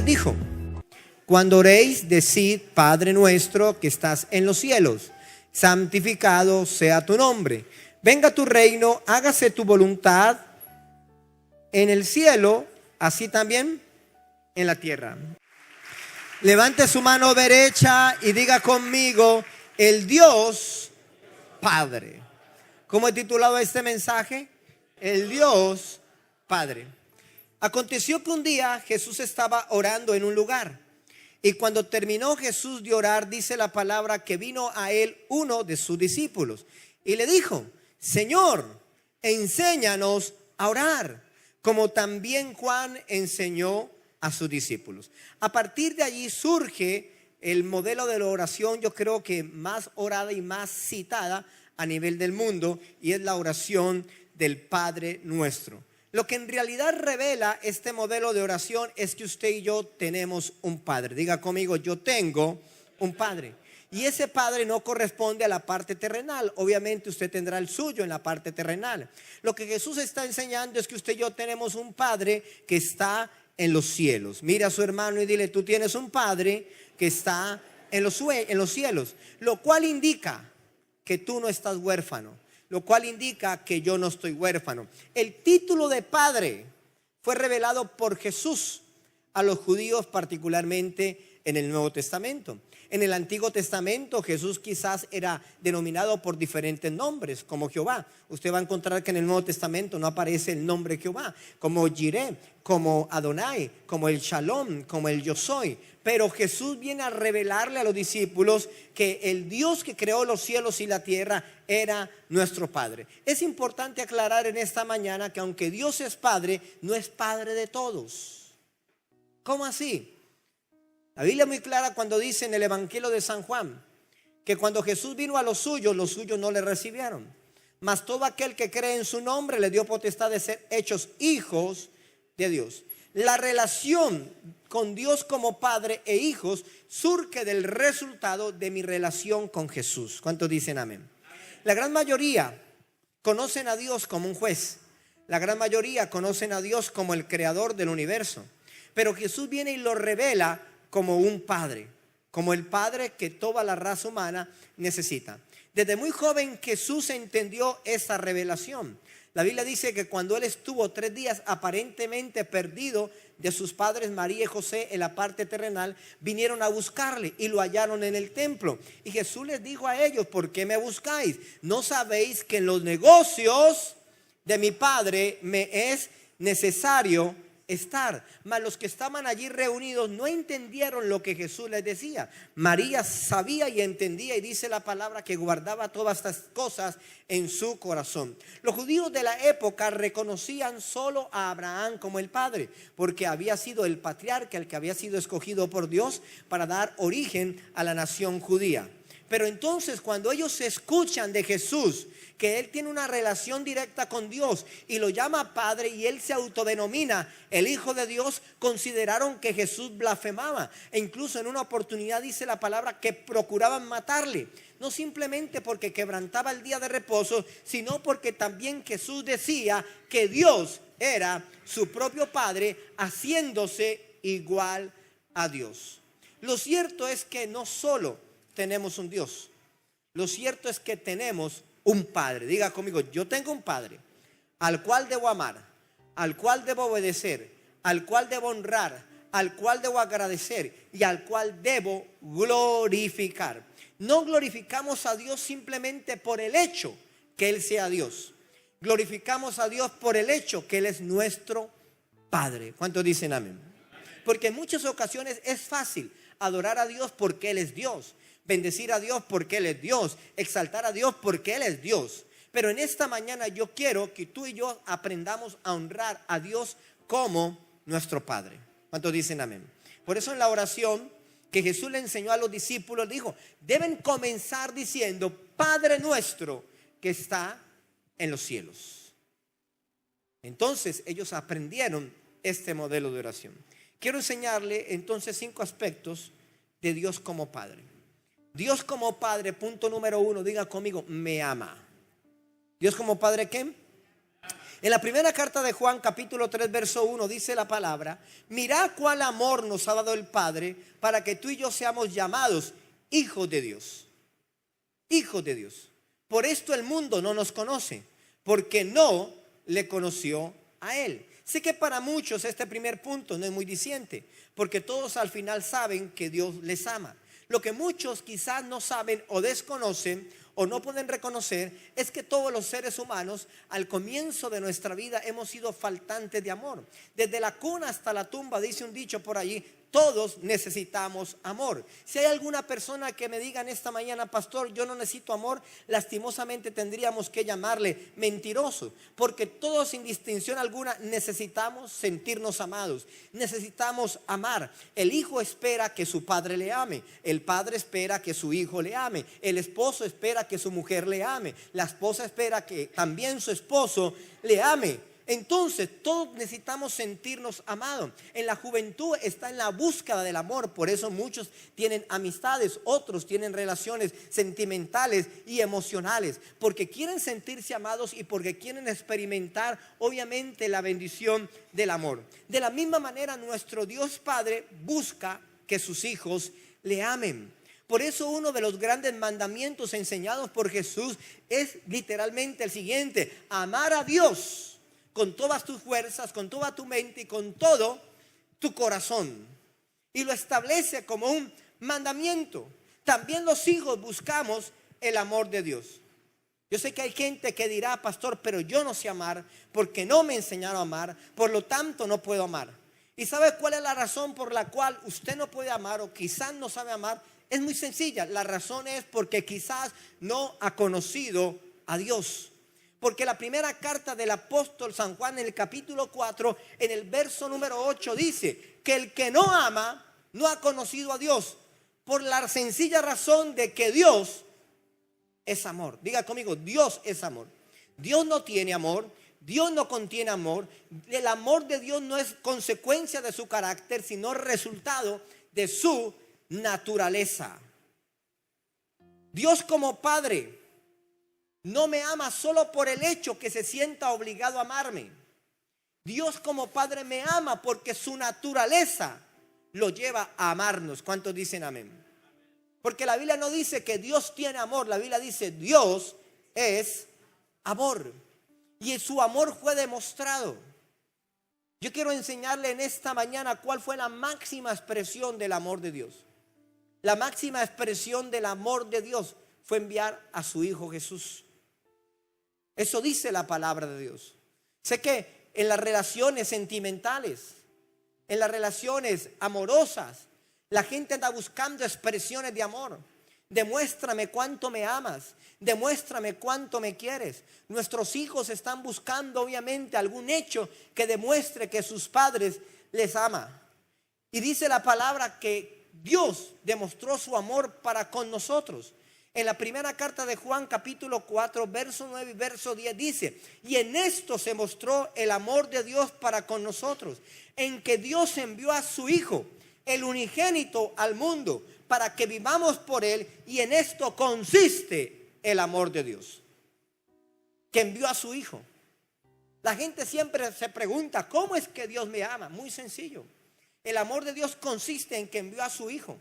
les dijo: cuando oréis, decid: Padre nuestro que estás en los cielos, santificado sea tu nombre. Venga tu reino, hágase tu voluntad en el cielo, así también en la tierra. Levante su mano derecha y diga conmigo: el Dios Padre. ¿Cómo he titulado este mensaje? El Dios Padre. Aconteció que un día Jesús estaba orando en un lugar, y cuando terminó Jesús de orar, dice la palabra que vino a él uno de sus discípulos y le dijo: Señor, enséñanos a orar, como también Juan enseñó a sus discípulos. A partir de allí surge el modelo de la oración, yo creo que más orada y más citada a nivel del mundo, y es la oración del Padre Nuestro. Lo que en realidad revela este modelo de oración es que usted y yo tenemos un Padre. Diga conmigo: yo tengo un Padre. Y ese Padre no corresponde a la parte terrenal. Obviamente usted tendrá el suyo en la parte terrenal. Lo que Jesús está enseñando es que usted y yo tenemos un Padre que está en los cielos. Mira a su hermano y dile: tú tienes un Padre que está en los cielos. Lo cual indica que tú no estás huérfano. Lo cual indica que yo no estoy huérfano. El título de Padre fue revelado por Jesús a los judíos, particularmente en el Nuevo Testamento. En el Antiguo Testamento Jesús quizás era denominado por diferentes nombres, como Jehová. Usted va a encontrar que en el Nuevo Testamento no aparece el nombre Jehová, como Jireh, como Adonai, como el Shalom, como el Yo Soy. Pero Jesús viene a revelarle a los discípulos que el Dios que creó los cielos y la tierra era nuestro Padre. Es importante aclarar en esta mañana que aunque Dios es Padre, no es Padre de todos. ¿Cómo así? La Biblia es muy clara cuando dice en el Evangelio de San Juan que cuando Jesús vino a los suyos no le recibieron. Mas todo aquel que cree en su nombre le dio potestad de ser hechos hijos de Dios. La relación con Dios como Padre e hijos surge del resultado de mi relación con Jesús. ¿Cuántos dicen amén? La gran mayoría conocen a Dios como un juez. La gran mayoría conocen a Dios como el creador del universo. Pero Jesús viene y lo revela como un Padre, como el Padre que toda la raza humana necesita. Desde muy joven Jesús entendió esa revelación. La Biblia dice que cuando él estuvo 3 días aparentemente perdido de sus padres María y José en la parte terrenal, vinieron a buscarle y lo hallaron en el templo. Y Jesús les dijo a ellos: ¿por qué me buscáis? ¿No sabéis que en los negocios de mi Padre me es necesario estar? Mas los que estaban allí reunidos no entendieron lo que Jesús les decía. María sabía y entendía, y dice la palabra que guardaba todas estas cosas en su corazón. Los judíos de la época reconocían solo a Abraham como el padre, porque había sido el patriarca, el que había sido escogido por Dios para dar origen a la nación judía. Pero entonces cuando ellos escuchan de Jesús que él tiene una relación directa con Dios y lo llama Padre, y él se autodenomina el Hijo de Dios, consideraron que Jesús blasfemaba, e incluso en una oportunidad dice la palabra que procuraban matarle, no simplemente porque quebrantaba el día de reposo, sino porque también Jesús decía que Dios era su propio Padre, haciéndose igual a Dios. Lo cierto es que no solo tenemos un Dios, lo cierto es que tenemos un Padre. Diga conmigo: yo tengo un Padre al cual debo amar, al cual debo obedecer, al cual debo honrar, al cual debo agradecer y al cual debo glorificar. No glorificamos a Dios simplemente por el hecho que Él sea Dios. Glorificamos a Dios por el hecho que Él es nuestro Padre. ¿Cuántos dicen amén? Porque en muchas ocasiones es fácil adorar a Dios porque Él es Dios, bendecir a Dios porque Él es Dios, exaltar a Dios porque Él es Dios. Pero en esta mañana yo quiero que tú y yo aprendamos a honrar a Dios como nuestro Padre. ¿Cuántos dicen amén? Por eso en la oración que Jesús le enseñó a los discípulos dijo: deben comenzar diciendo: Padre nuestro que está en los cielos. Entonces ellos aprendieron este modelo de oración. Quiero enseñarle entonces 5 aspectos de Dios como Padre. Dios como Padre, punto número 1, diga conmigo: me ama. Dios como Padre, ¿qué? En la primera carta de Juan, capítulo 3, verso 1, dice la palabra: mirad cuál amor nos ha dado el Padre para que tú y yo seamos llamados hijos de Dios. Hijos de Dios. Por esto el mundo no nos conoce, porque no le conoció a Él. Sé que para muchos este primer punto no es muy diciente, porque todos al final saben que Dios les ama. Lo que muchos quizás no saben o desconocen o no pueden reconocer es que todos los seres humanos al comienzo de nuestra vida hemos sido faltantes de amor. Desde la cuna hasta la tumba, dice un dicho por allí, todos necesitamos amor. Si hay alguna persona que me diga en esta mañana: pastor, yo no necesito amor, lastimosamente tendríamos que llamarle mentiroso, porque todos sin distinción alguna necesitamos sentirnos amados, necesitamos amar. El hijo espera que su padre le ame, el padre espera que su hijo le ame, el esposo espera que su mujer le ame, la esposa espera que también su esposo le ame. Entonces todos necesitamos sentirnos amados. En la juventud está en la búsqueda del amor. Por eso muchos tienen amistades, otros tienen relaciones sentimentales y emocionales, porque quieren sentirse amados y porque quieren experimentar obviamente la bendición del amor. De la misma manera nuestro Dios Padre busca que sus hijos le amen. Por eso uno de los grandes mandamientos enseñados por Jesús es literalmente el siguiente: amar a Dios con todas tus fuerzas, con toda tu mente y con todo tu corazón. Y lo establece como un mandamiento. También los hijos buscamos el amor de Dios. Yo sé que hay gente que dirá: pastor, pero yo no sé amar porque no me enseñaron a amar, por lo tanto no puedo amar. ¿Y sabe cuál es la razón por la cual usted no puede amar o quizás no sabe amar? Es muy sencilla. La razón es porque quizás no ha conocido a Dios. Porque la primera carta del apóstol San Juan, en el capítulo 4, en el verso número 8, dice que el que no ama no ha conocido a Dios, por la sencilla razón de que Dios es amor. Diga conmigo: Dios es amor. Dios no tiene amor, Dios no contiene amor. El amor de Dios no es consecuencia de su carácter, sino resultado de su naturaleza. Dios como Padre no me ama solo por el hecho que se sienta obligado a amarme. Dios como Padre me ama porque su naturaleza lo lleva a amarnos. ¿Cuántos dicen amén? Porque la Biblia no dice que Dios tiene amor, la Biblia dice Dios es amor. Y su amor fue demostrado. Yo quiero enseñarle en esta mañana cuál fue la máxima expresión del amor de Dios. La máxima expresión del amor de Dios fue enviar a su Hijo Jesús. Eso dice la palabra de Dios. Sé que en las relaciones sentimentales, en las relaciones amorosas, la gente anda buscando expresiones de amor. Demuéstrame cuánto me amas, demuéstrame cuánto me quieres. Nuestros hijos están buscando obviamente algún hecho que demuestre que sus padres les ama. Y dice la palabra que Dios demostró su amor para con nosotros. En la primera carta de Juan, capítulo 4, verso 9 y verso 10 dice: y en esto se mostró el amor de Dios para con nosotros, en que Dios envió a su Hijo, el unigénito, al mundo, para que vivamos por Él. Y en esto consiste el amor de Dios, que envió a su Hijo. La gente siempre se pregunta: ¿cómo es que Dios me ama? Muy sencillo. El amor de Dios consiste en que envió a su Hijo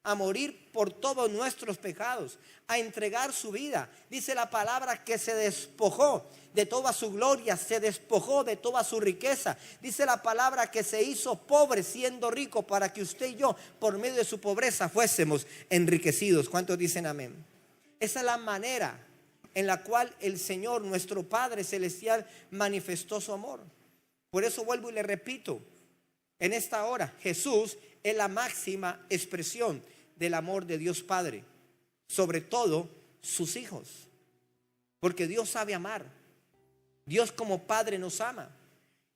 a morir por todos nuestros pecados, a entregar su vida. Dice la palabra que se despojó de toda su gloria, se despojó de toda su riqueza. Dice la palabra que se hizo pobre siendo rico, para que usted y yo por medio de su pobreza fuésemos enriquecidos. ¿Cuántos dicen amén? Esa es la manera en la cual el Señor, nuestro Padre Celestial, manifestó su amor. Por eso vuelvo y le repito, en esta hora Jesús es la máxima expresión del amor de Dios Padre, sobre todo sus hijos, porque Dios sabe amar. Dios como Padre nos ama.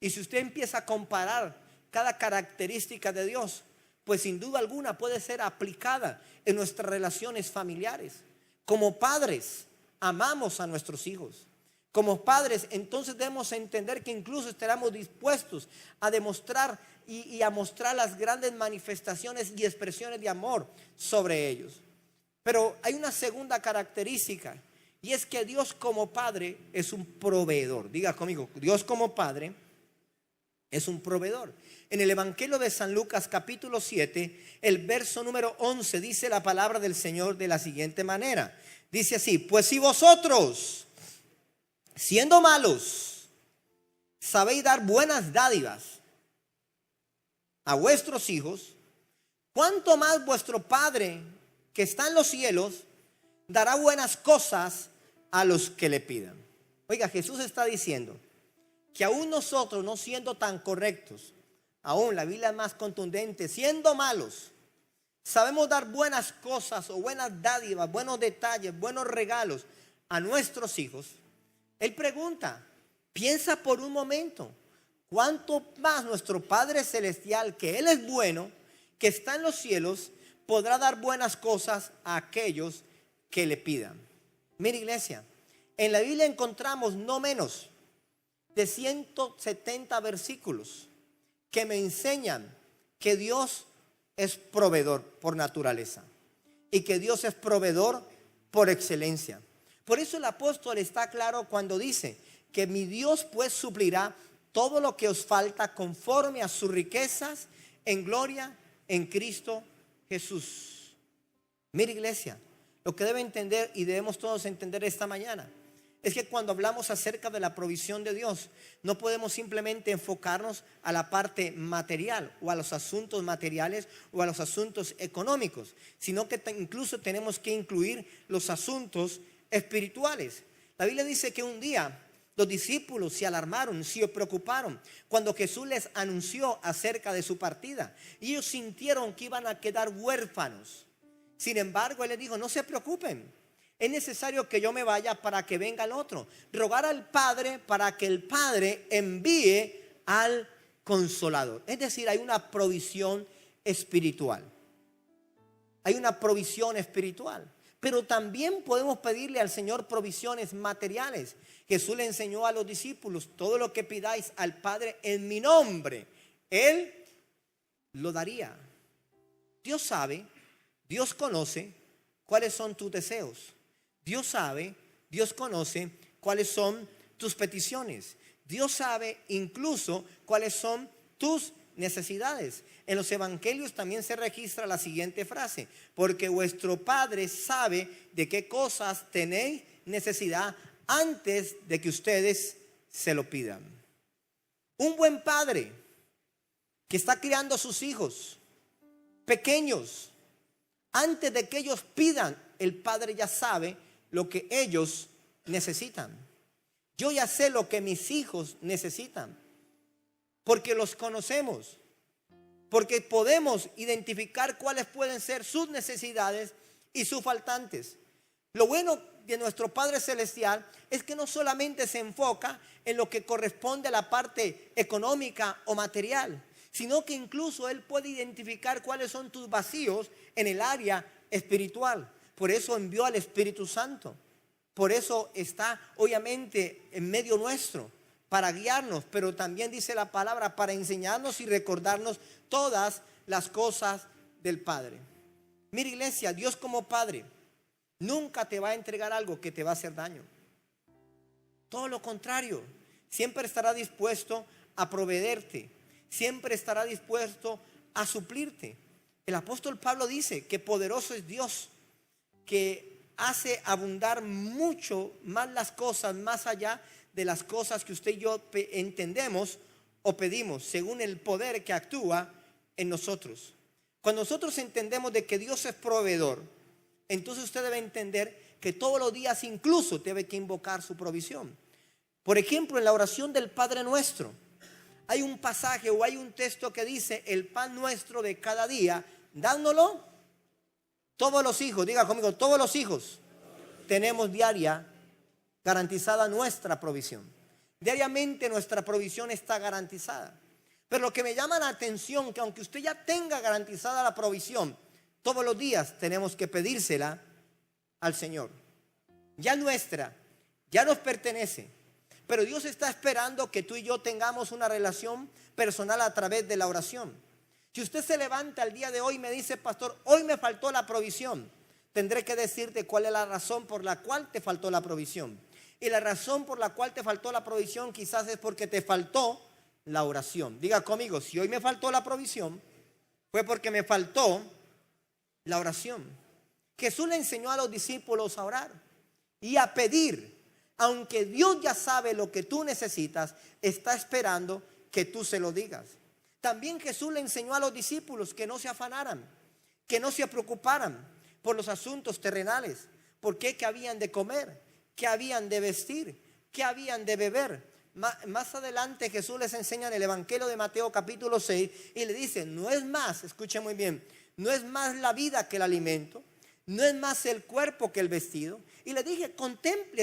Y si usted empieza a comparar cada característica de Dios, pues sin duda alguna puede ser aplicada en nuestras relaciones familiares. Como padres amamos a nuestros hijos. Como padres entonces debemos entender que incluso estaremos dispuestos a demostrar y a mostrar las grandes manifestaciones y expresiones de amor sobre ellos. Pero hay una segunda característica Y es que Dios como Padre es un proveedor. Diga conmigo, Dios como Padre es un proveedor. En el Evangelio de San Lucas capítulo 7, el verso número 11 dice la palabra del Señor de la siguiente manera. Dice así: pues si vosotros, siendo malos, sabéis dar buenas dádivas a vuestros hijos, ¿cuánto más vuestro Padre que está en los cielos dará buenas cosas a los que le pidan? Oiga, Jesús está diciendo que aún nosotros, no siendo tan correctos, aún la Biblia es más contundente, siendo malos, sabemos dar buenas cosas o buenas dádivas, buenos detalles, buenos regalos a nuestros hijos. Él pregunta, piensa por un momento, ¿cuánto más nuestro Padre Celestial, que Él es bueno, que está en los cielos, podrá dar buenas cosas a aquellos que le pidan? Mira, iglesia, en la Biblia encontramos no menos de 170 versículos que me enseñan que Dios es proveedor por naturaleza y que Dios es proveedor por excelencia. Por eso el apóstol está claro cuando dice que mi Dios pues suplirá todo lo que os falta conforme a sus riquezas en gloria en Cristo Jesús. Mira, iglesia, lo que debe entender y debemos todos entender esta mañana es que cuando hablamos acerca de la provisión de Dios, no podemos simplemente enfocarnos a la parte material o a los asuntos materiales o a los asuntos económicos, sino que incluso tenemos que incluir los asuntos espirituales. La Biblia dice que un día los discípulos se alarmaron, se preocuparon cuando Jesús les anunció acerca de su partida. Y ellos sintieron que iban a quedar huérfanos. Sin embargo, Él les dijo, no se preocupen. Es necesario que yo me vaya para que venga el otro. Rogar al Padre para que el Padre envíe al Consolador. Es decir, hay una provisión espiritual. Hay una provisión espiritual. Pero también podemos pedirle al Señor provisiones materiales. Jesús le enseñó a los discípulos, todo lo que pidáis al Padre en mi nombre, Él lo daría. Dios sabe, Dios conoce cuáles son tus deseos. Dios sabe, Dios conoce cuáles son tus peticiones. Dios sabe incluso cuáles son tus necesidades. En los evangelios también se registra la siguiente frase: porque vuestro Padre sabe de qué cosas tenéis necesidad antes de que ustedes se lo pidan. Un buen padre que está criando a sus hijos pequeños, antes de que ellos pidan, el Padre ya sabe lo que ellos necesitan. Yo ya sé lo que mis hijos necesitan, porque los conocemos, porque podemos identificar cuáles pueden ser sus necesidades y sus faltantes. Lo bueno de nuestro Padre Celestial es que no solamente se enfoca en lo que corresponde a la parte económica o material, sino que incluso Él puede identificar cuáles son tus vacíos en el área espiritual. Por eso envió al Espíritu Santo. Por eso está obviamente en medio nuestro, para guiarnos, pero también dice la palabra para enseñarnos y recordarnos todas las cosas del Padre. Mira, iglesia, Dios como Padre nunca te va a entregar algo que te va a hacer daño. Todo lo contrario, siempre estará dispuesto a proveerte, siempre estará dispuesto a suplirte. El apóstol Pablo dice que poderoso es Dios, que hace abundar mucho más las cosas, más allá de las cosas que usted y yo entendemos o pedimos, según el poder que actúa en nosotros. Cuando nosotros entendemos de que Dios es proveedor, entonces usted debe entender que todos los días incluso debe que invocar su provisión. Por ejemplo, en la oración del Padre Nuestro, hay un pasaje o hay un texto que dice: el pan nuestro de cada día, dándolo todos los hijos. Diga conmigo, todos los hijos tenemos diaria garantizada nuestra provisión. Diariamente nuestra provisión está garantizada. Pero lo que me llama la atención, que aunque usted ya tenga garantizada la provisión, todos los días tenemos que pedírsela al Señor. Ya nuestra, ya nos pertenece. Pero Dios está esperando que tú y yo tengamos una relación personal a través de la oración. Si usted se levanta el día de hoy y me dice: pastor, hoy me faltó la provisión, tendré que decirte cuál es la razón por la cual te faltó la provisión. Y la razón por la cual te faltó la provisión quizás es porque te faltó la oración. Diga conmigo, si hoy me faltó la provisión, fue porque me faltó la oración. Jesús le enseñó a los discípulos a orar y a pedir. Aunque Dios ya sabe lo que tú necesitas, está esperando que tú se lo digas. También Jesús le enseñó a los discípulos que no se afanaran, que no se preocuparan por los asuntos terrenales, por qué habían de comer, qué habían de vestir, qué habían de beber. Más adelante Jesús les enseña en el Evangelio de Mateo capítulo 6 y le dice, no es más, escuchen muy bien, no es más la vida que el alimento, no es más el cuerpo que el vestido. Y les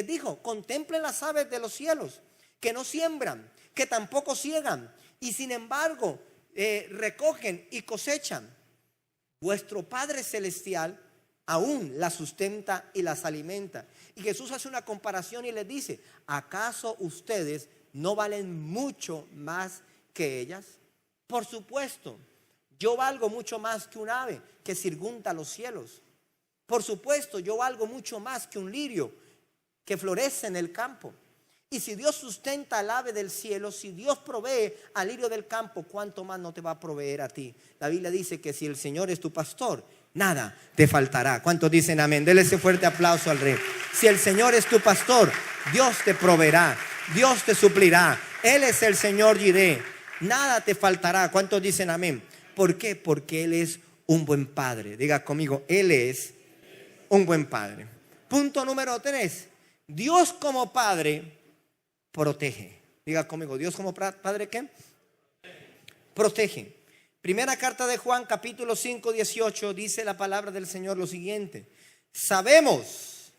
dijo, contemplen las aves de los cielos, que no siembran, que tampoco siegan, y sin embargo recogen y cosechan. Vuestro Padre Celestial aún las sustenta y las alimenta. Y Jesús hace una comparación y les dice, ¿acaso ustedes no valen mucho más que ellas? Por supuesto, yo valgo mucho más que un ave que circunda los cielos. Por supuesto, yo valgo mucho más que un lirio que florece en el campo. Y si Dios sustenta al ave del cielo, si Dios provee al lirio del campo, ¿cuánto más no te va a proveer a ti? La Biblia dice que si el Señor es tu pastor, nada te faltará. ¿Cuántos dicen amén? Dele ese fuerte aplauso al Rey. Si el Señor es tu pastor, Dios te proveerá, Dios te suplirá. Él es el Señor Jireh. Nada te faltará. ¿Cuántos dicen amén? ¿Por qué? Porque Él es un buen padre. Diga conmigo, Él es un buen padre. Punto número 3. Dios como padre protege. Diga conmigo, Dios como padre, ¿qué? Protege. Primera carta de Juan, capítulo 5, 18, dice la palabra del Señor lo siguiente. Sabemos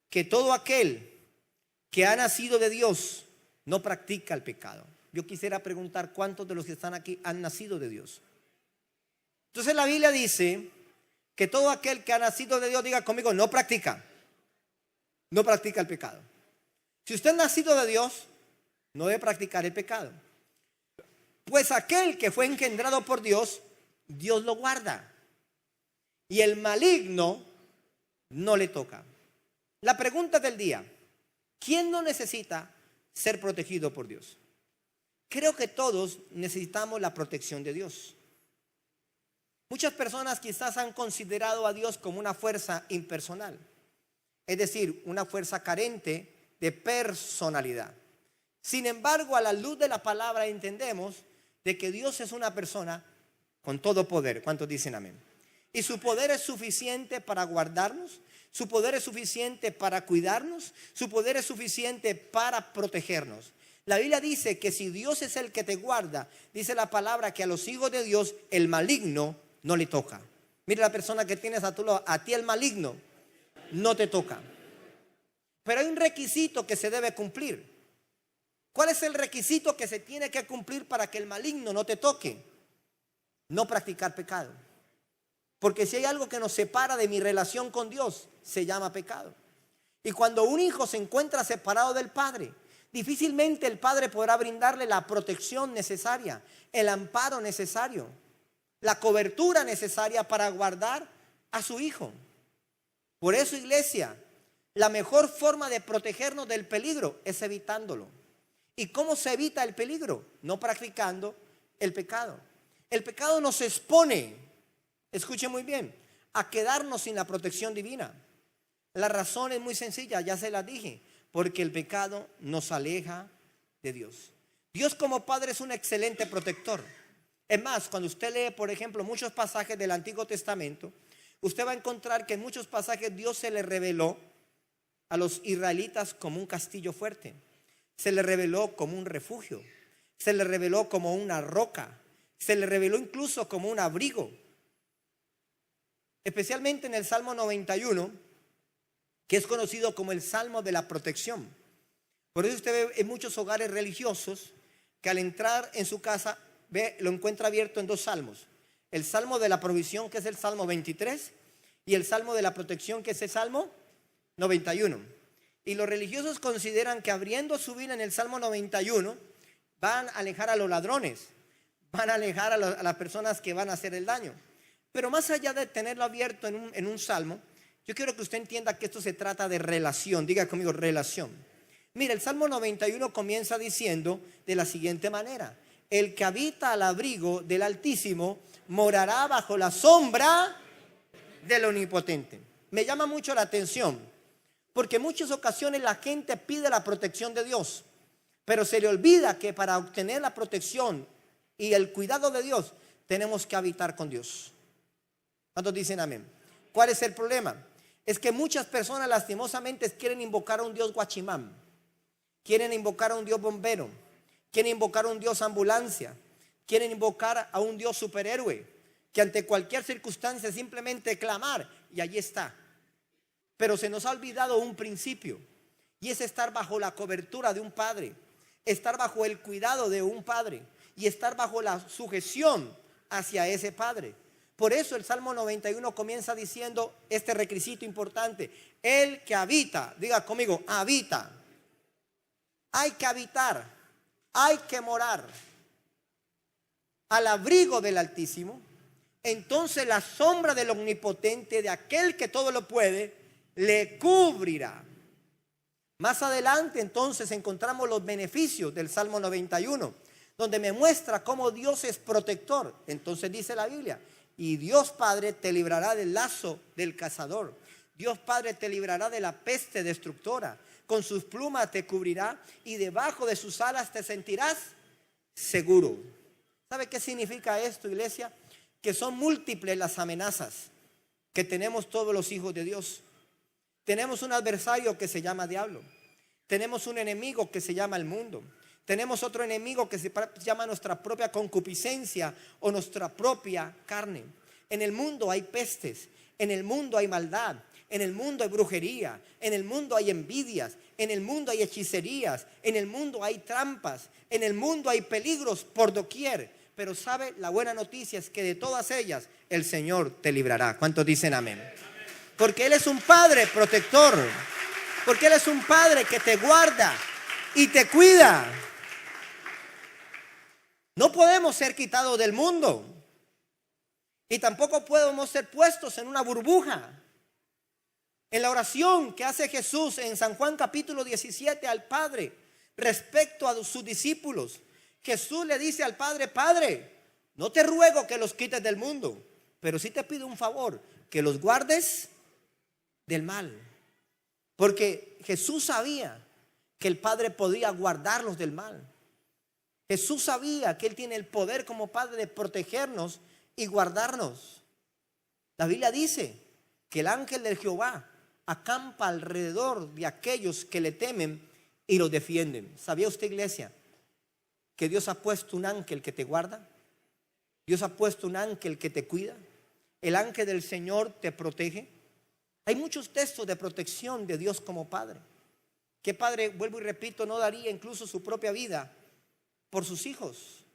que todo aquel que ha nacido de Dios no practica el pecado. Yo quisiera preguntar, ¿cuántos de los que están aquí han nacido de Dios? Entonces la Biblia dice que todo aquel que ha nacido de Dios, diga conmigo, no practica el pecado. Si usted ha nacido de Dios, no debe practicar el pecado. Pues aquel que fue engendrado por Dios, Dios lo guarda. Y el maligno no le toca. La pregunta del día, ¿quién no necesita ser protegido por Dios? Creo que todos necesitamos la protección de Dios. Muchas personas quizás han considerado a Dios como una fuerza impersonal, es decir, una fuerza carente de personalidad. Sin embargo, a la luz de la palabra entendemos de que Dios es una persona con todo poder. ¿Cuántos dicen amén? Y su poder es suficiente para guardarnos, su poder es suficiente para cuidarnos, su poder es suficiente para protegernos. La Biblia dice que si Dios es el que te guarda, dice la palabra que a los hijos de Dios el maligno no le toca. Mira la persona que tienes a tu lado, a ti el maligno no te toca. Pero hay un requisito que se debe cumplir. ¿Cuál es el requisito que se tiene que cumplir para que el maligno no te toque? No practicar pecado. Porque si hay algo que nos separa de mi relación con Dios, se llama pecado. Y cuando un hijo se encuentra separado del padre, difícilmente el padre podrá brindarle la protección necesaria, el amparo necesario, la cobertura necesaria para guardar a su hijo. Por eso, iglesia, la mejor forma de protegernos del peligro es evitándolo. ¿Y cómo se evita el peligro? No practicando el pecado. El pecado nos expone, escuche muy bien, a quedarnos sin la protección divina. La razón es muy sencilla, ya se la dije, porque el pecado nos aleja de Dios. Dios como Padre es un excelente protector. Es más, cuando usted lee, por ejemplo, muchos pasajes del Antiguo Testamento, usted va a encontrar que en muchos pasajes Dios se le reveló a los israelitas como un castillo fuerte. Se le reveló como un refugio. Se le reveló como una roca. Se le reveló incluso como un abrigo. Especialmente en el Salmo 91, que es conocido como el Salmo de la protección. Por eso usted ve en muchos hogares religiosos que al entrar en su casa lo encuentra abierto en dos salmos. El Salmo de la provisión, que es el Salmo 23, y el Salmo de la protección, que es el Salmo 91. Y los religiosos consideran que abriendo su vida en el Salmo 91 van a alejar a los ladrones, van a alejar a las personas que van a hacer el daño. Pero más allá de tenerlo abierto en un salmo, Yo quiero que usted entienda que esto se trata de relación. Diga conmigo, relación. Mira, el Salmo 91 comienza diciendo de la siguiente manera: el que habita al abrigo del Altísimo morará bajo la sombra del Omnipotente. Me llama mucho la atención, porque en muchas ocasiones la gente pide la protección de Dios, pero se le olvida que para obtener la protección y el cuidado de Dios tenemos que habitar con Dios. ¿Cuántos dicen amén? ¿Cuál es el problema? Es que muchas personas lastimosamente quieren invocar a un Dios guachimán, quieren invocar a un Dios bombero, quieren invocar a un Dios ambulancia, quieren invocar a un Dios superhéroe, que ante cualquier circunstancia simplemente clamar y allí está. Pero se nos ha olvidado un principio, y es estar bajo la cobertura de un padre, estar bajo el cuidado de un padre y estar bajo la sujeción hacia ese padre. Por eso el Salmo 91 comienza diciendo este requisito importante: el que habita, diga conmigo, habita. Hay que habitar, hay que morar al abrigo del Altísimo. Entonces la sombra del Omnipotente, de aquel que todo lo puede, le cubrirá. Más adelante entonces encontramos los beneficios del Salmo 91, donde me muestra cómo Dios es protector. Entonces dice la Biblia: y Dios Padre te librará del lazo del cazador. Dios Padre te librará de la peste destructora. Con sus plumas te cubrirá y debajo de sus alas te sentirás seguro. ¿Sabe qué significa esto, iglesia? Que son múltiples las amenazas que tenemos todos los hijos de Dios. Tenemos un adversario que se llama diablo. Tenemos un enemigo que se llama el mundo. Tenemos otro enemigo que se llama nuestra propia concupiscencia o nuestra propia carne. En el mundo hay pestes, en el mundo hay maldad, en el mundo hay brujería, en el mundo hay envidias, en el mundo hay hechicerías, en el mundo hay trampas, en el mundo hay peligros por doquier. Pero sabe, la buena noticia es que de todas ellas el Señor te librará. ¿Cuántos dicen amén? Porque Él es un Padre protector, porque Él es un Padre que te guarda y te cuida. No podemos ser quitados del mundo y tampoco podemos ser puestos en una burbuja. En la oración que hace Jesús en San Juan capítulo 17 al Padre respecto a sus discípulos, Jesús le dice al Padre: Padre, no te ruego que los quites del mundo, pero sí te pido un favor, que los guardes del mal. Porque Jesús sabía que el Padre podía guardarlos del mal. Jesús sabía que Él tiene el poder como Padre de protegernos y guardarnos. La Biblia dice que el ángel de Jehová acampa alrededor de aquellos que le temen y los defienden. ¿Sabía usted, iglesia, que Dios ha puesto un ángel que te guarda? Dios ha puesto un ángel que te cuida. El ángel del Señor te protege. Hay muchos textos de protección de Dios como Padre. ¿Qué padre, vuelvo y repito, no daría incluso su propia vida por sus hijos?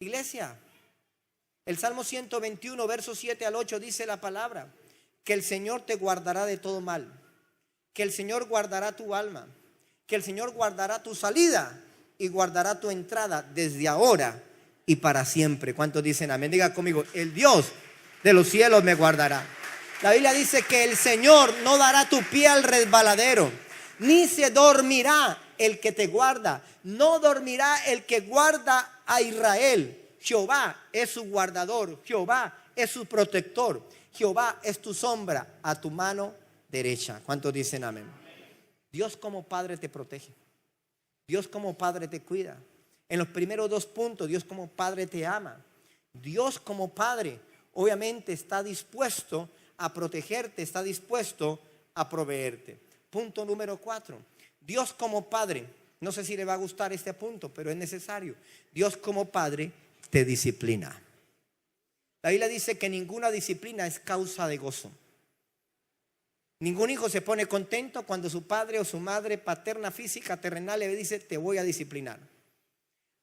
Iglesia, el Salmo 121, versos 7 al 8 dice la palabra: que el Señor te guardará de todo mal, que el Señor guardará tu alma, que el Señor guardará tu salida y guardará tu entrada desde ahora y para siempre. ¿Cuántos dicen amén? Diga conmigo: el Dios de los cielos me guardará. La Biblia dice que el Señor no dará tu pie al resbaladero, ni se dormirá el que te guarda. No dormirá el que guarda a Israel. Jehová es su guardador, Jehová es su protector, Jehová es tu sombra a tu mano derecha. ¿Cuántos dicen amén? Dios como Padre te protege. Dios como Padre te cuida. En los primeros dos puntos, Dios como Padre te ama. Dios como Padre obviamente está dispuesto a protegerte, está dispuesto a proveerte. Punto número 4. Dios como Padre, no sé si le va a gustar este punto, pero es necesario. Dios como Padre te disciplina. La Biblia dice que ninguna disciplina es causa de gozo. Ningún hijo se pone contento cuando su padre o su madre paterna, física, terrenal le dice: te voy a disciplinar.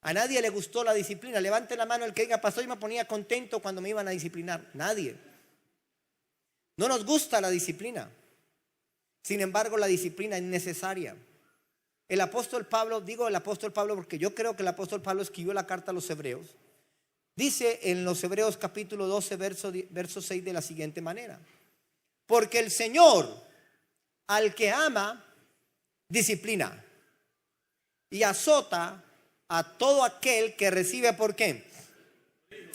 A nadie le gustó la disciplina. Levante la mano el que diga: pastor, yo me ponía contento cuando me iban a disciplinar. Nadie. No nos gusta la disciplina. Sin embargo, la disciplina es necesaria. El apóstol Pablo, digo el apóstol Pablo porque yo creo que el apóstol Pablo escribió la carta a los hebreos. Dice en los Hebreos capítulo 12, verso 6 de la siguiente manera: Porque el Señor al que ama, disciplina y azota a todo aquel que recibe. ¿Por qué?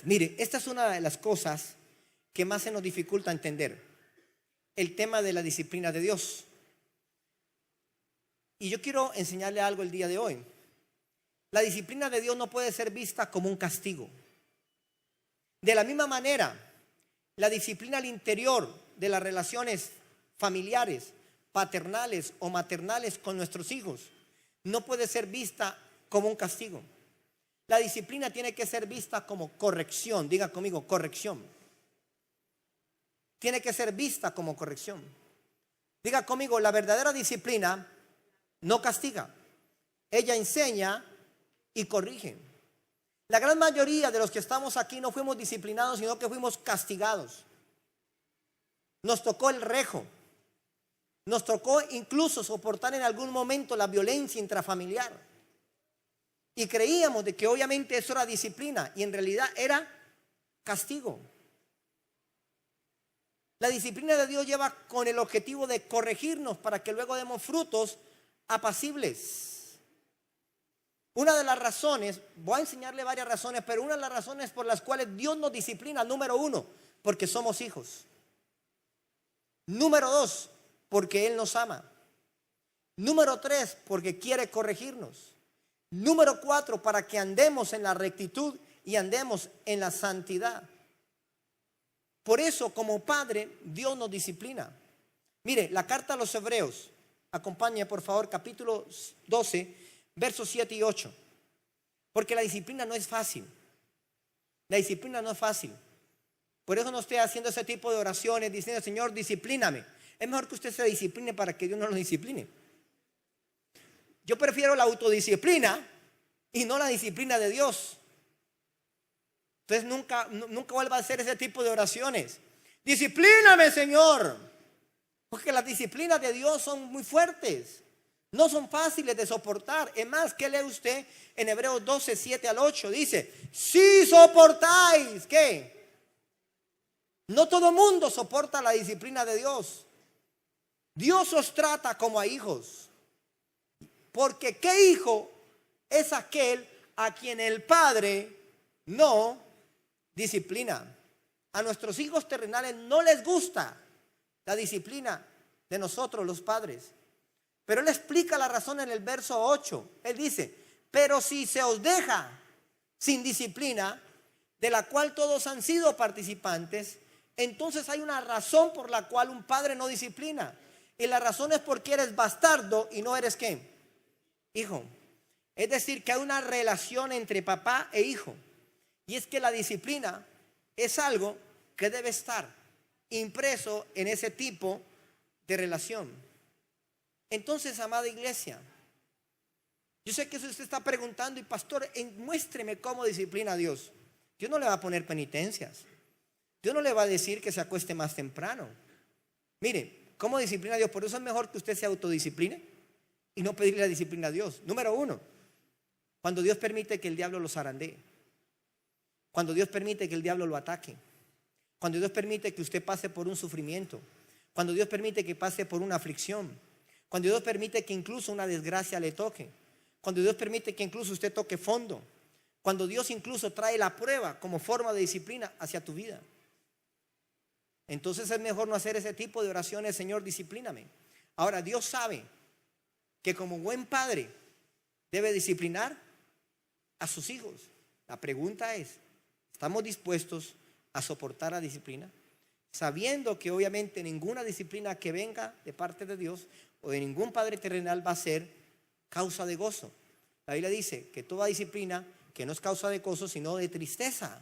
Mire, esta es una de las cosas que más se nos dificulta entender. El tema de la disciplina de Dios. Y yo quiero enseñarle algo el día de hoy. La disciplina de Dios no puede ser vista como un castigo. De la misma manera, la disciplina al interior de las relaciones familiares, paternales o maternales con nuestros hijos, no puede ser vista como un castigo. La disciplina tiene que ser vista como corrección. Diga conmigo, corrección. Tiene que ser vista como corrección. Diga conmigo, la verdadera disciplina no castiga. Ella enseña y corrige. La gran mayoría de los que estamos aquí no fuimos disciplinados, sino que fuimos castigados. Nos tocó el rejo. Nos tocó incluso soportar en algún momento la violencia intrafamiliar. Y creíamos de que obviamente eso era disciplina y en realidad era castigo. La disciplina de Dios lleva con el objetivo de corregirnos para que luego demos frutos apacibles. Una de las razones, voy a enseñarle varias razones, pero una de las razones por las cuales Dios nos disciplina, número uno, porque somos hijos. Número dos, porque Él nos ama. Número tres, porque quiere corregirnos. Número cuatro, para que andemos en la rectitud y andemos en la santidad. Por eso, como Padre, Dios nos disciplina. Mire, la carta a los Hebreos, acompañe por favor, capítulo 12, versos 7 y 8. Porque la disciplina no es fácil. La disciplina no es fácil. Por eso no estoy haciendo ese tipo de oraciones diciendo, Señor, disciplíname. Es mejor que usted se discipline para que Dios no lo discipline. Yo prefiero la autodisciplina y no la disciplina de Dios. Entonces nunca vuelva a hacer ese tipo de oraciones. Disciplíname, Señor. Porque las disciplinas de Dios son muy fuertes. No son fáciles de soportar. Es más, ¿qué lee usted en Hebreos 12, 7 al 8? Dice, si soportáis, ¿qué? No todo mundo soporta la disciplina de Dios. Dios os trata como a hijos. Porque ¿qué hijo es aquel a quien el Padre no disciplina? A nuestros hijos terrenales no les gusta la disciplina de nosotros los padres. Pero Él explica la razón en el verso 8. Él dice, pero si se os deja sin disciplina, de la cual todos han sido participantes, entonces hay una razón por la cual un padre no disciplina. Y la razón es porque eres bastardo y no eres ¿qué? Hijo. Es decir, que hay una relación entre papá e hijo. Y es que la disciplina es algo que debe estar impreso en ese tipo de relación. Entonces, amada iglesia, yo sé que eso usted está preguntando, y pastor, muéstreme cómo disciplina a Dios. Dios no le va a poner penitencias. Dios no le va a decir que se acueste más temprano. Mire, ¿cómo disciplina a Dios? Por eso es mejor que usted se autodiscipline y no pedirle la disciplina a Dios. Número uno, cuando Dios permite que el diablo lo zarandee. Cuando Dios permite que el diablo lo ataque. Cuando Dios permite que usted pase por un sufrimiento. Cuando Dios permite que pase por una aflicción. Cuando Dios permite que incluso una desgracia le toque. Cuando Dios permite que incluso usted toque fondo. Cuando Dios incluso trae la prueba como forma de disciplina hacia tu vida. Entonces es mejor no hacer ese tipo de oraciones, Señor, disciplíname. Ahora, Dios sabe que como buen padre debe disciplinar a sus hijos. La pregunta es, ¿estamos dispuestos a soportar la disciplina? Sabiendo que obviamente ninguna disciplina que venga de parte de Dios o de ningún padre terrenal va a ser causa de gozo. La Biblia dice que toda disciplina que no es causa de gozo sino de tristeza.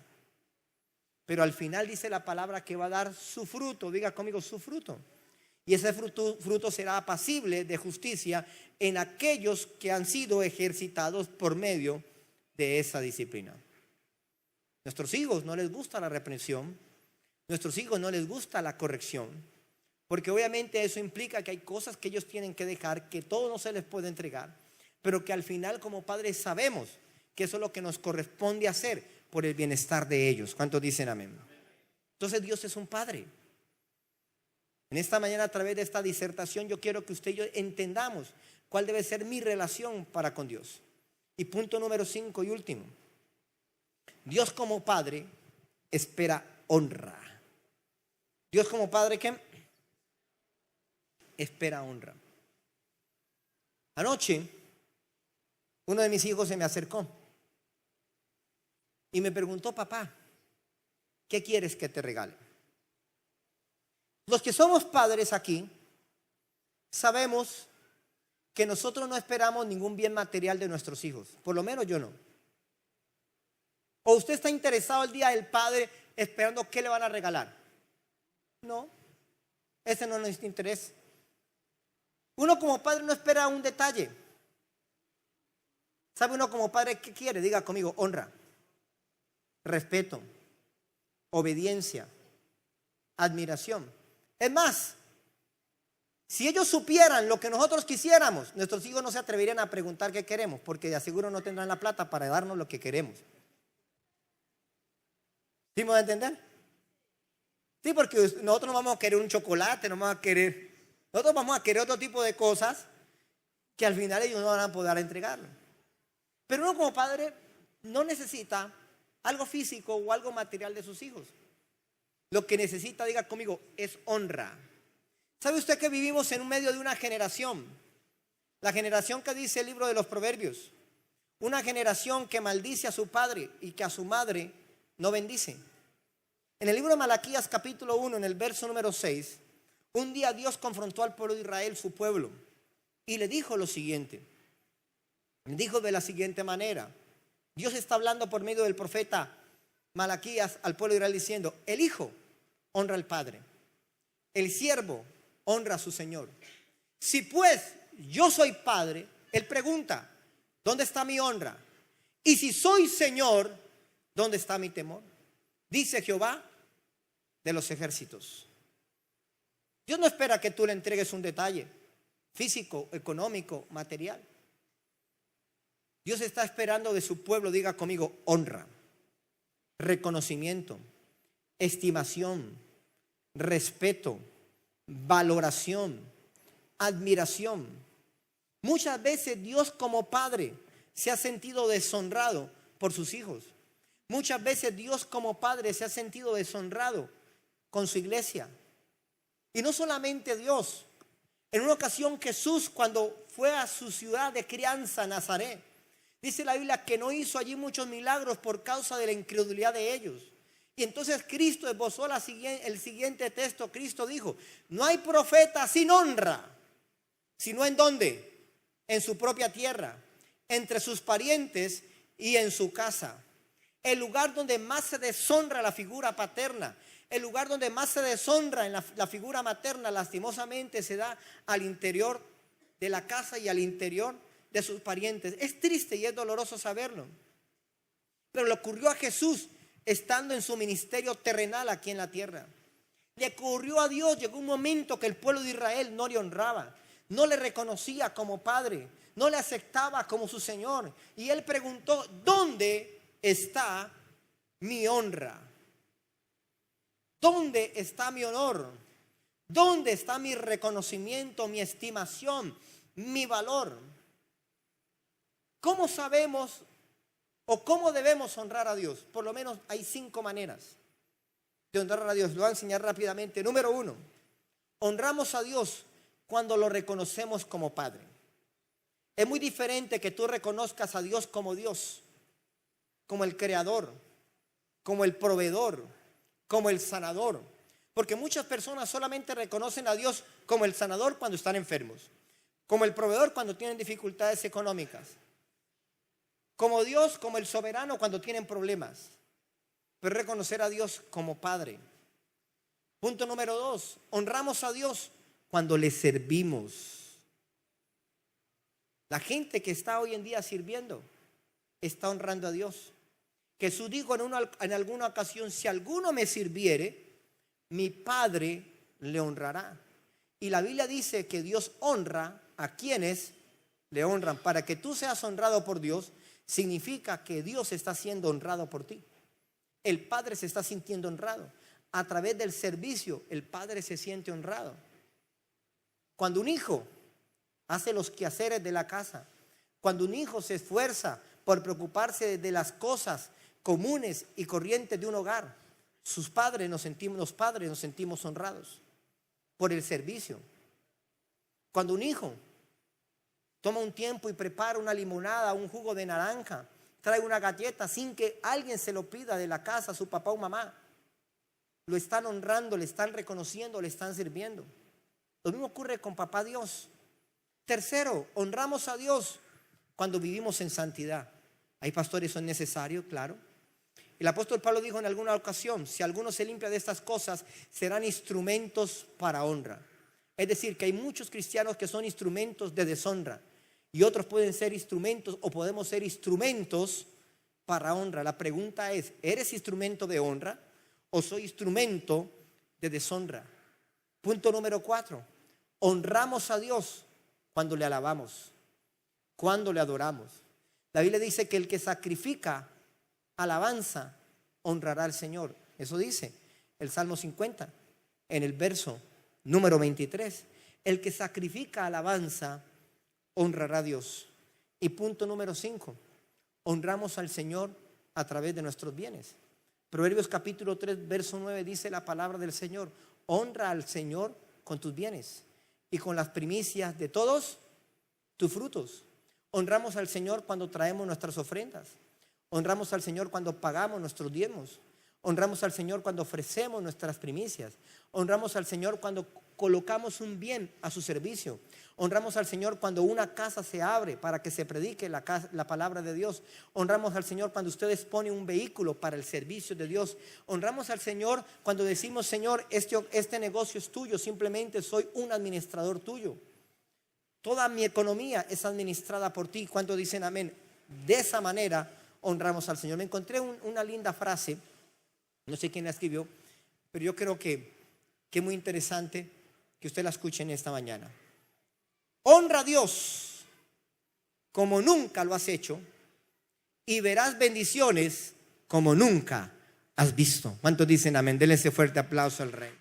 Pero al final dice la palabra que va a dar su fruto. Diga conmigo, su fruto. Y ese fruto será apacible de justicia en aquellos que han sido ejercitados por medio de esa disciplina. Nuestros hijos no les gusta la reprensión. Nuestros hijos no les gusta la corrección. Porque obviamente eso implica que hay cosas que ellos tienen que dejar, que todo no se les puede entregar. Pero que al final como padres sabemos que eso es lo que nos corresponde hacer por el bienestar de ellos. ¿Cuántos dicen amén? Entonces Dios es un padre. En esta mañana, a través de esta disertación, yo quiero que usted y yo entendamos cuál debe ser mi relación para con Dios. Y punto número 5 y último. Dios como Padre espera honra. Dios como Padre, ¿qué? Espera honra. Anoche, uno de mis hijos se me acercó y me preguntó: papá, ¿qué quieres que te regale? Los que somos padres aquí sabemos que nosotros no esperamos ningún bien material de nuestros hijos, por lo menos yo no. ¿O usted está interesado el día del padre esperando qué le van a regalar? No, ese no es nuestro interés. Uno como padre no espera un detalle. ¿Sabe uno como padre qué quiere? Diga conmigo: honra, respeto, obediencia, admiración. Es más, si ellos supieran lo que nosotros quisiéramos, nuestros hijos no se atreverían a preguntar qué queremos, porque de aseguro no tendrán la plata para darnos lo que queremos. ¿Sí me va a entender? Sí, porque nosotros no vamos a querer un chocolate, nosotros vamos a querer otro tipo de cosas que al final ellos no van a poder entregarlo. Pero uno como padre no necesita algo físico o algo material de sus hijos. Lo que necesita, diga conmigo, es honra. ¿Sabe usted que vivimos en medio de una generación? La generación que dice el libro de los Proverbios. Una generación que maldice a su padre y que a su madre no bendice. En el libro de Malaquías capítulo 1, en el verso número 6, un día Dios confrontó al pueblo de Israel, su pueblo, y le dijo lo siguiente. Le dijo de la siguiente manera. Dios está hablando por medio del profeta Malaquías al pueblo de Israel diciendo: el hijo honra al padre, el siervo honra a su señor. Si pues yo soy padre, él pregunta: ¿dónde está mi honra? Y si soy señor, ¿dónde está mi temor? Dice Jehová de los ejércitos. Dios no espera que tú le entregues un detalle físico, económico, material. Dios está esperando de su pueblo, diga conmigo, honra, reconocimiento, estimación, respeto, valoración, admiración. Muchas veces Dios como padre se ha sentido deshonrado por sus hijos. Muchas veces Dios como padre se ha sentido deshonrado con su iglesia. Y no solamente Dios. En una ocasión Jesús, cuando fue a su ciudad de crianza, Nazaret, dice la Biblia que no hizo allí muchos milagros por causa de la incredulidad de ellos. Y entonces Cristo esbozó el siguiente texto. Cristo dijo: no hay profeta sin honra, sino ¿en dónde? En su propia tierra, entre sus parientes y en su casa. El lugar donde más se deshonra la figura paterna, el lugar donde más se deshonra en la figura materna, lastimosamente se da al interior de la casa y al interior de sus parientes. Es triste y es doloroso saberlo, pero le ocurrió a Jesús estando en su ministerio terrenal aquí en la tierra. Le ocurrió a Dios. Llegó un momento que el pueblo de Israel no le honraba, no le reconocía como padre, no le aceptaba como su Señor. Y él preguntó: ¿dónde está mi honra? ¿Dónde está mi honor? ¿Dónde está mi reconocimiento, mi estimación, mi valor? ¿Cómo sabemos o cómo debemos honrar a Dios? Por lo menos hay 5 maneras de honrar a Dios. Lo voy a enseñar rápidamente. Número 1, honramos a Dios cuando lo reconocemos como Padre. Es muy diferente que tú reconozcas a Dios, como el creador, como el proveedor, como el sanador. Porque muchas personas solamente reconocen a Dios como el sanador cuando están enfermos, como el proveedor cuando tienen dificultades económicas, como Dios, como el soberano cuando tienen problemas. Pero reconocer a Dios como Padre. Punto número 2, honramos a Dios cuando le servimos. La gente que está hoy en día sirviendo está honrando a Dios. Jesús dijo en alguna ocasión: si alguno me sirviere, mi Padre le honrará. Y la Biblia dice que Dios honra a quienes le honran. Para que tú seas honrado por Dios, significa que Dios está siendo honrado por ti. El Padre se está sintiendo honrado. a través del servicio, el padre se siente honrado. Cuando un hijo hace los quehaceres de la casa, cuando un hijo se esfuerza por preocuparse de las cosas comunes y corrientes de un hogar, los padres nos sentimos honrados por el servicio. Cuando un hijo toma un tiempo y prepara una limonada, un jugo de naranja, trae una galleta sin que alguien se lo pida de la casa, su papá o mamá, lo están honrando, le están reconociendo, le están sirviendo. Lo mismo ocurre con papá Dios. Tercero, honramos a Dios cuando vivimos en santidad. Hay pastores, son necesarios, claro. El apóstol Pablo dijo en alguna ocasión: si alguno se limpia de estas cosas, serán instrumentos para honra. Es decir, que hay muchos cristianos que son instrumentos de deshonra, y otros pueden ser instrumentos, o podemos ser instrumentos para honra. La pregunta es: ¿eres instrumento de honra o soy instrumento de deshonra? Punto número 4. Honramos a Dios cuando le alabamos, cuando le adoramos. La Biblia dice que el que sacrifica alabanza honrará al Señor. Eso dice el Salmo 50 en el verso número 23. El que sacrifica alabanza honrará a Dios. Y punto número 5. Honramos al Señor a través de nuestros bienes. Proverbios capítulo 3 verso 9 dice la palabra del Señor: honra al Señor con tus bienes y con las primicias de todos tus frutos. Honramos al Señor cuando traemos nuestras ofrendas. Honramos al Señor cuando pagamos nuestros diezmos. Honramos al Señor cuando ofrecemos nuestras primicias. Honramos al Señor cuando colocamos un bien a su servicio. Honramos al Señor cuando una casa se abre para que se predique la palabra de Dios. Honramos al Señor cuando usted dispone un vehículo para el servicio de Dios. Honramos al Señor cuando decimos: Señor, este negocio es tuyo, simplemente soy un administrador tuyo. Toda mi economía es administrada por ti. ¿Cuántos dicen amén? De esa manera honramos al Señor. Me encontré una linda frase, no sé quién la escribió, pero yo creo que es muy interesante que usted la escuche en esta mañana. Honra a Dios como nunca lo has hecho y verás bendiciones como nunca has visto. ¿Cuántos dicen amén? Denle ese fuerte aplauso al Rey.